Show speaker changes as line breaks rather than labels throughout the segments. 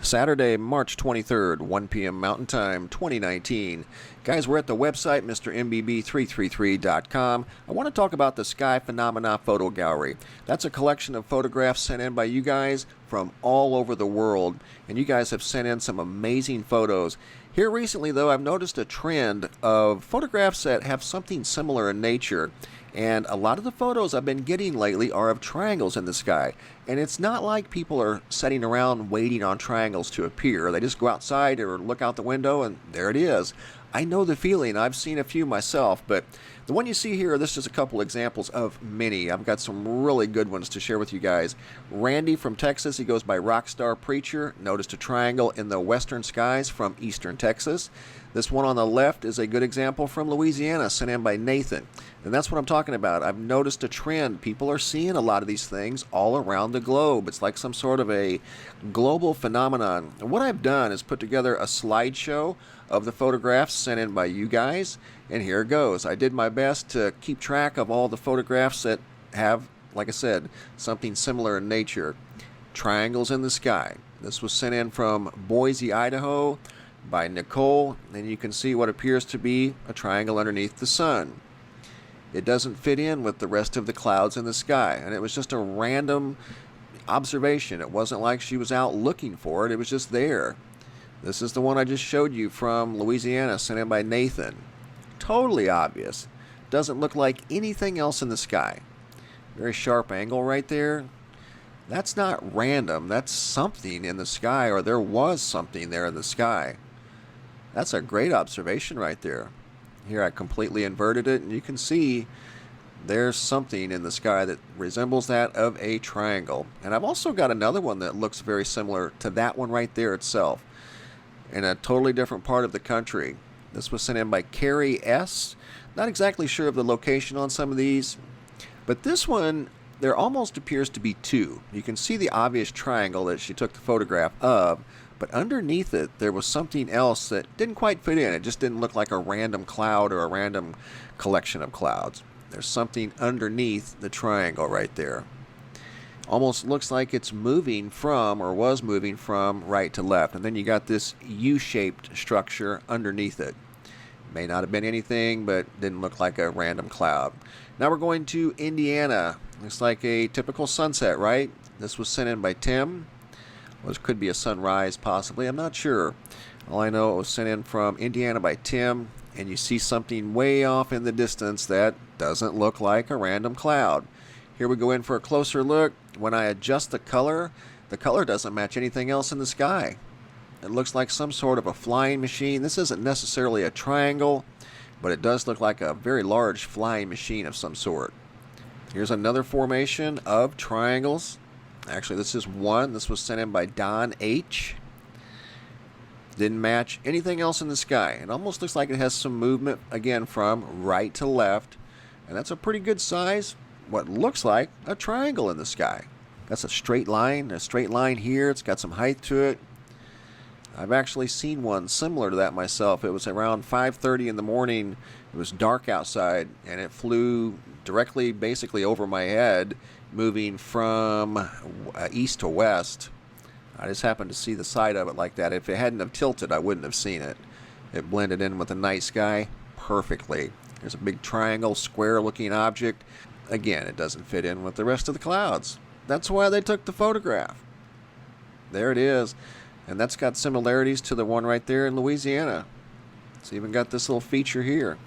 Saturday, March 23rd, 1 p.m. Mountain Time, 2019. Guys, we're at the website, MrMBB333.com. I want to talk about the Sky Phenomena Photo Gallery. That's a collection of photographs sent in by you guys from all over the world, and you guys have sent in some amazing photos. Here recently, though, I've noticed a trend of photographs that have something similar in nature. And a lot of the photos I've been getting lately are of triangles in the sky. And it's not like people are sitting around waiting on triangles to appear. They just go outside or look out the window and there it is. I know the feeling. I've seen a few myself, but the one you see here, this is a couple examples of many. I've got some really good ones to share with you guys. Randy from Texas, he goes by Rockstar Preacher, noticed a triangle in the western skies from eastern Texas. This one on the left is a good example from Louisiana, sent in by Nathan. And that's what I'm talking about. I've noticed a trend. People are seeing a lot of these things all around the globe. It's like some sort of a global phenomenon. And what I've done is put together a slideshow of the photographs sent in by you guys. And here it goes. I did my best to keep track of all the photographs that have, like I said, something similar in nature. Triangles in the sky. This was sent in from Boise, Idaho by Nicole. And you can see what appears to be a triangle underneath the sun. It doesn't fit in with the rest of the clouds in the sky. And it was just a random observation. It wasn't like she was out looking for it. It was just there. This is the one I just showed you from Louisiana, sent in by Nathan. Totally obvious. Doesn't look like anything else in the sky. Very sharp angle right there. That's not random. That's something in the sky, or there was something there in the sky. That's a great observation right there. Here I completely inverted it, and you can see there's something in the sky that resembles that of a triangle. And I've also got another one that looks very similar to that one right there itself, in a totally different part of the country. This was sent in by Carrie S. Not exactly sure of the location on some of these, but this one, there almost appears to be two. You can see the obvious triangle that she took the photograph of, but underneath it, there was something else that didn't quite fit in. It just didn't look like a random cloud or a random collection of clouds. There's something underneath the triangle right there. Almost looks like it's moving from, or was moving from, right to left. And then you got this U-shaped structure underneath it. May not have been anything, but didn't look like a random cloud. Now we're going to Indiana. Looks like a typical sunset, right? This was sent in by Tim. Well, this could be a sunrise, possibly. I'm not sure. All I know, it was sent in from Indiana by Tim, and you see something way off in the distance that doesn't look like a random cloud. Here we go in for a closer look. When I adjust the color doesn't match anything else in the sky. It looks like some sort of a flying machine. This isn't necessarily a triangle, but it does look like a very large flying machine of some sort. Here's another formation of triangles. Actually, this is one. This was sent in by Don H. Didn't match anything else in the sky. It almost looks like it has some movement, again, from right to left. And that's a pretty good size. What looks like a triangle in the sky. That's a straight line here. It's got some height to it. I've actually seen one similar to that myself. It was around 5:30 in the morning. It was dark outside, and it flew directly, basically over my head, moving from east to west. I just happened to see the side of it like that. If it hadn't have tilted, I wouldn't have seen it. It blended in with the night sky perfectly. There's a big triangle, square-looking object. Again, it doesn't fit in with the rest of the clouds. That's why they took the photograph. There it is. And that's got similarities to the one right there in Louisiana. It's even got this little feature here.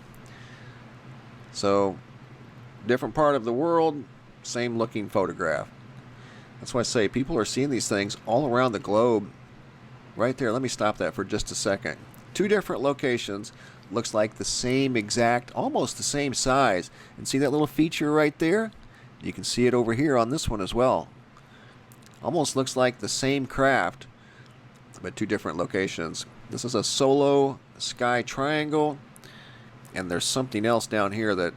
So, different part of the world, same looking photograph. That's why I say people are seeing these things all around the globe. Right there, let me stop that for just a second. Two different locations. Looks like the same exact, almost the same size. And see that little feature right there? You can see it over here on this one as well. Almost looks like the same craft, but two different locations. This is a solo sky triangle. And there's something else down here that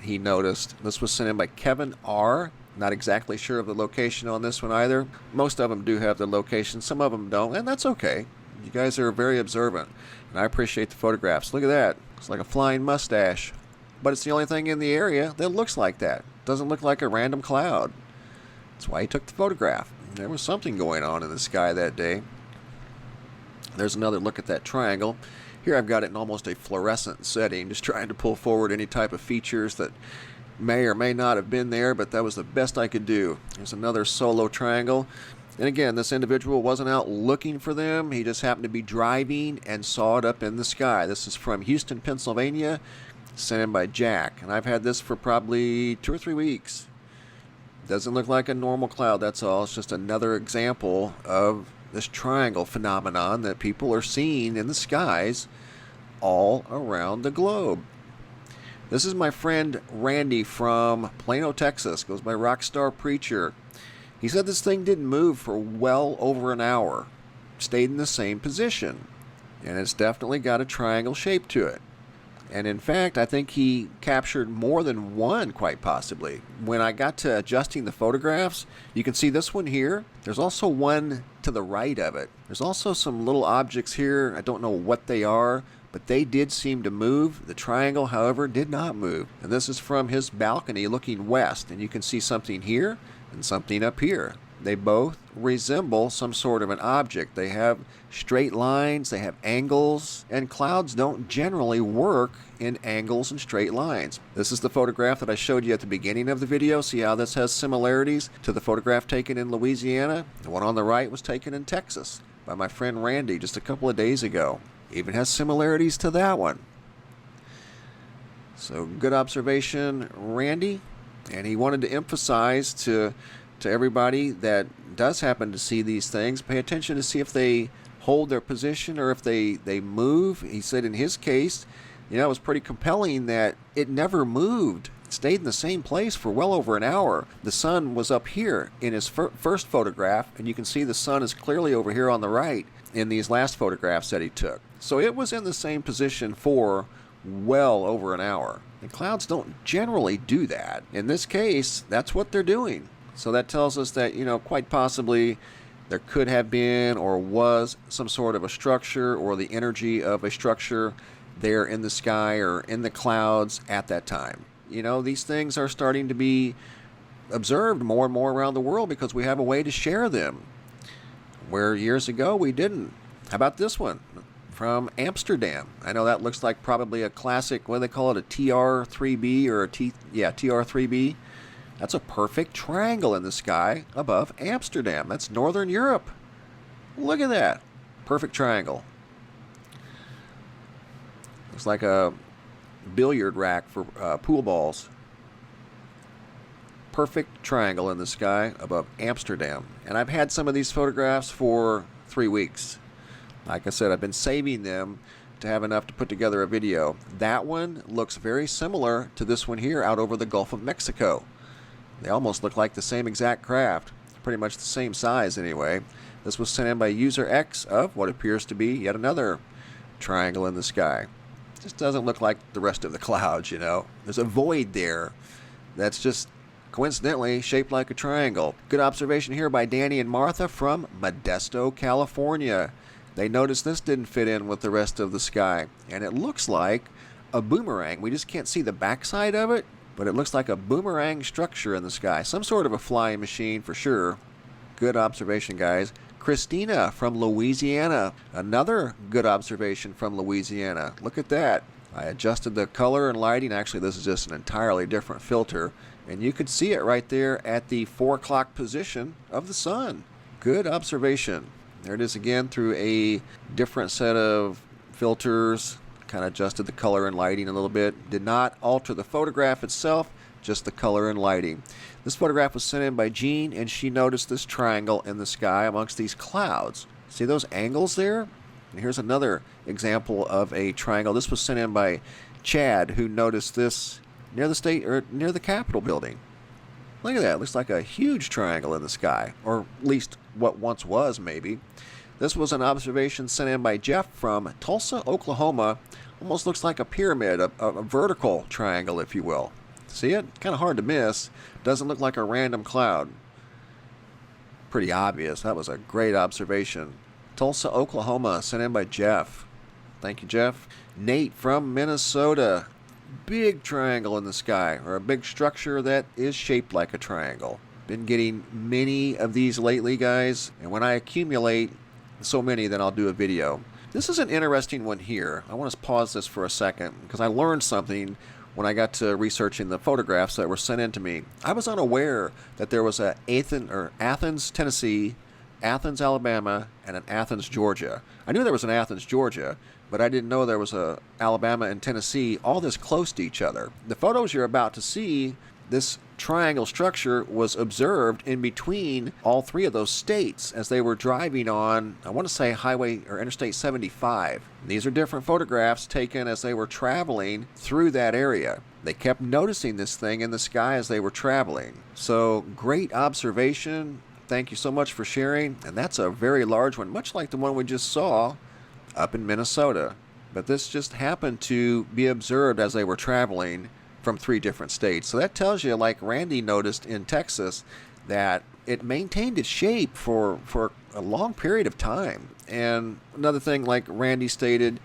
he noticed. This was sent in by Kevin R. Not exactly sure of the location on this one either. Most of them do have the location. Some of them don't, and that's okay. You guys are very observant, and I appreciate the photographs. Look at that. It's like a flying mustache. But it's the only thing in the area that looks like that. Doesn't look like a random cloud. That's why he took the photograph. There was something going on in the sky that day. There's another look at that triangle. Here I've got it in almost a fluorescent setting, just trying to pull forward any type of features that may or may not have been there, but that was the best I could do. There's another solo triangle. And again, this individual wasn't out looking for them. He just happened to be driving and saw it up in the sky. This is from Houston, Pennsylvania, sent in by Jack. And I've had this for probably 2 or 3 weeks. Doesn't look like a normal cloud, that's all. It's just another example of this triangle phenomenon that people are seeing in the skies all around the globe. This is my friend Randy from Plano, Texas. Goes by Rockstar Preacher. He said this thing didn't move for well over an hour. Stayed in the same position. And it's definitely got a triangle shape to it. And in fact, I think he captured more than one, quite possibly. When I got to adjusting the photographs, you can see this one here. There's also one to the right of it. There's also some little objects here. I don't know what they are, but they did seem to move. The triangle, however, did not move. And this is from his balcony looking west. And you can see something here and something up here. They both resemble some sort of an object. They have straight lines, they have angles, and clouds don't generally work in angles and straight lines. This is the photograph that I showed you at the beginning of the video. See how this has similarities to the photograph taken in Louisiana? The one on the right was taken in Texas by my friend Randy just a couple of days ago. Even has similarities to that one. So good observation, Randy. And he wanted to emphasize to everybody that does happen to see these things, pay attention to see if they hold their position or if they move. He said in his case, it was pretty compelling that it never moved. It stayed in the same place for well over an hour. The sun was up here in his first photograph, and you can see the sun is clearly over here on the right in these last photographs that he took. So it was in the same position for well over an hour. And clouds don't generally do that. In this case, that's what they're doing. So that tells us that, quite possibly there could have been or was some sort of a structure or the energy of a structure there in the sky or in the clouds at that time. These things are starting to be observed more and more around the world because we have a way to share them, where years ago we didn't. How about this one from Amsterdam? I know that looks like probably a classic, what do they call it, a TR3B or TR3B. That's a perfect triangle in the sky above Amsterdam. That's Northern Europe. Look at that. Perfect triangle. Looks like a billiard rack for pool balls. Perfect triangle in the sky above Amsterdam. And I've had some of these photographs for 3 weeks. Like I said, I've been saving them to have enough to put together a video. That one looks very similar to this one here out over the Gulf of Mexico. They almost look like the same exact craft. Pretty much the same size anyway. This was sent in by User X of what appears to be yet another triangle in the sky. Just doesn't look like the rest of the clouds, There's a void there that's just coincidentally shaped like a triangle. Good observation here by Danny and Martha from Modesto, California. They noticed this didn't fit in with the rest of the sky. And it looks like a boomerang. We just can't see the backside of it, but it looks like a boomerang structure in the sky. Some sort of a flying machine for sure. Good observation, guys. Christina from Louisiana. Another good observation from Louisiana. Look at that. I adjusted the color and lighting. Actually, this is just an entirely different filter. And you could see it right there at the 4 o'clock position of the sun. Good observation. There it is again through a different set of filters. Kind of adjusted the color and lighting a little bit. Did not alter the photograph itself, just the color and lighting. This photograph was sent in by Jean, and she noticed this triangle in the sky amongst these clouds. See those angles there? And here's another example of a triangle. This was sent in by Chad, who noticed this near the Capitol building. Look at that. It looks like a huge triangle in the sky, or at least what once was, maybe. This was an observation sent in by Jeff from Tulsa, Oklahoma. Almost looks like a pyramid, a vertical triangle, if you will. See it? Kind of hard to miss. Doesn't look like a random cloud. Pretty obvious. That was a great observation. Tulsa, Oklahoma, sent in by Jeff. Thank you, Jeff. Nate from Minnesota. Big triangle in the sky, or a big structure that is shaped like a triangle. Been getting many of these lately, guys, and when I accumulate so many that I'll do a video. This is an interesting one here. I want to pause this for a second because I learned something when I got to researching the photographs that were sent in to me. I was unaware that there was a Athens, Tennessee, Athens, Alabama, and an Athens, Georgia. I knew there was an Athens, Georgia, but I didn't know there was a Alabama and Tennessee all this close to each other. The photos you're about to see, this triangle structure was observed in between all three of those states as they were driving on, I want to say, highway or Interstate 75. These are different photographs taken as they were traveling through that area. They kept noticing this thing in the sky as they were traveling. So great observation. Thank you so much for sharing. And that's a very large one, much like the one we just saw up in Minnesota. But this just happened to be observed as they were traveling from 3 different states. So that tells you, like Randy noticed in Texas, that it maintained its shape for a long period of time. And another thing, like Randy stated,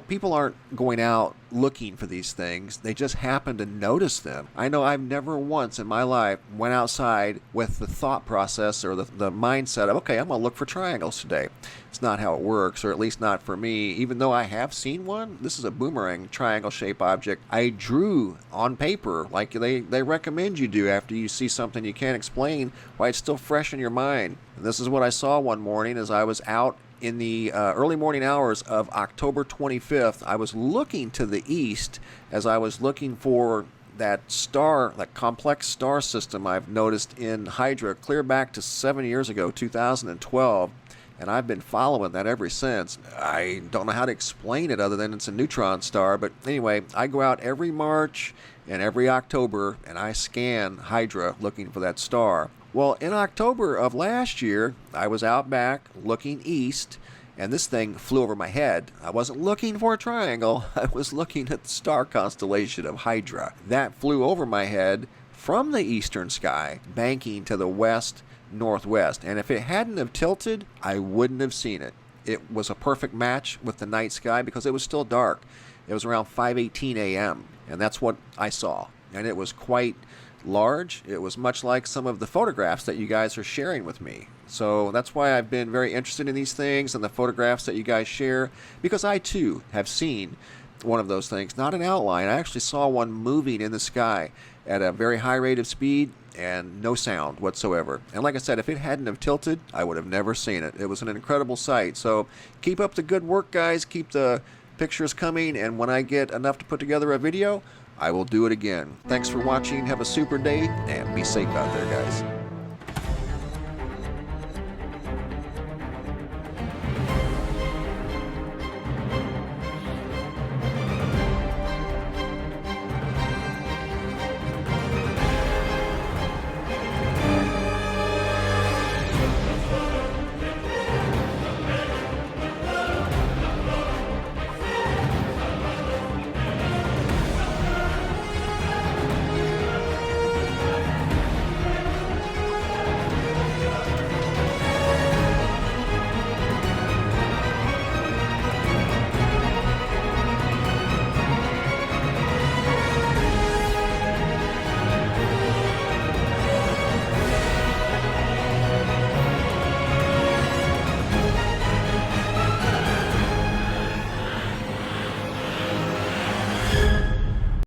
people aren't going out looking for these things. They just happen to notice them. I know I've never once in my life went outside with the thought process or the mindset of, okay, I'm going to look for triangles today. It's not how it works, or at least not for me. Even though I have seen one, this is a boomerang triangle-shaped object I drew on paper, like they recommend you do after you see something you can't explain, why it's still fresh in your mind. And this is what I saw one morning as I was out in the early morning hours of October 25th. I was looking to the east as I was looking for that star, that complex star system I've noticed in Hydra clear back to 7 years ago, 2012. And I've been following that ever since. I don't know how to explain it other than it's a neutron star. But anyway, I go out every March and every October and I scan Hydra looking for that star. Well, in October of last year, I was out back looking east, and this thing flew over my head. I wasn't looking for a triangle. I was looking at the star constellation of Hydra. That flew over my head from the eastern sky, banking to the west-northwest. And if it hadn't have tilted, I wouldn't have seen it. It was a perfect match with the night sky because it was still dark. It was around 5:18 a.m., and that's what I saw. And it was quite large. It was much like some of the photographs that you guys are sharing with me. So that's why I've been very interested in these things and the photographs that you guys share, because I too have seen one of those things, not an outline. I actually saw one moving in the sky at a very high rate of speed and no sound whatsoever. And like I said, if it hadn't have tilted, I would have never seen it. It was an incredible sight. So keep up the good work, guys. Keep the pictures coming, and when I get enough to put together a video, I will do it again. Thanks for watching. Have a super day, and be safe out there, guys.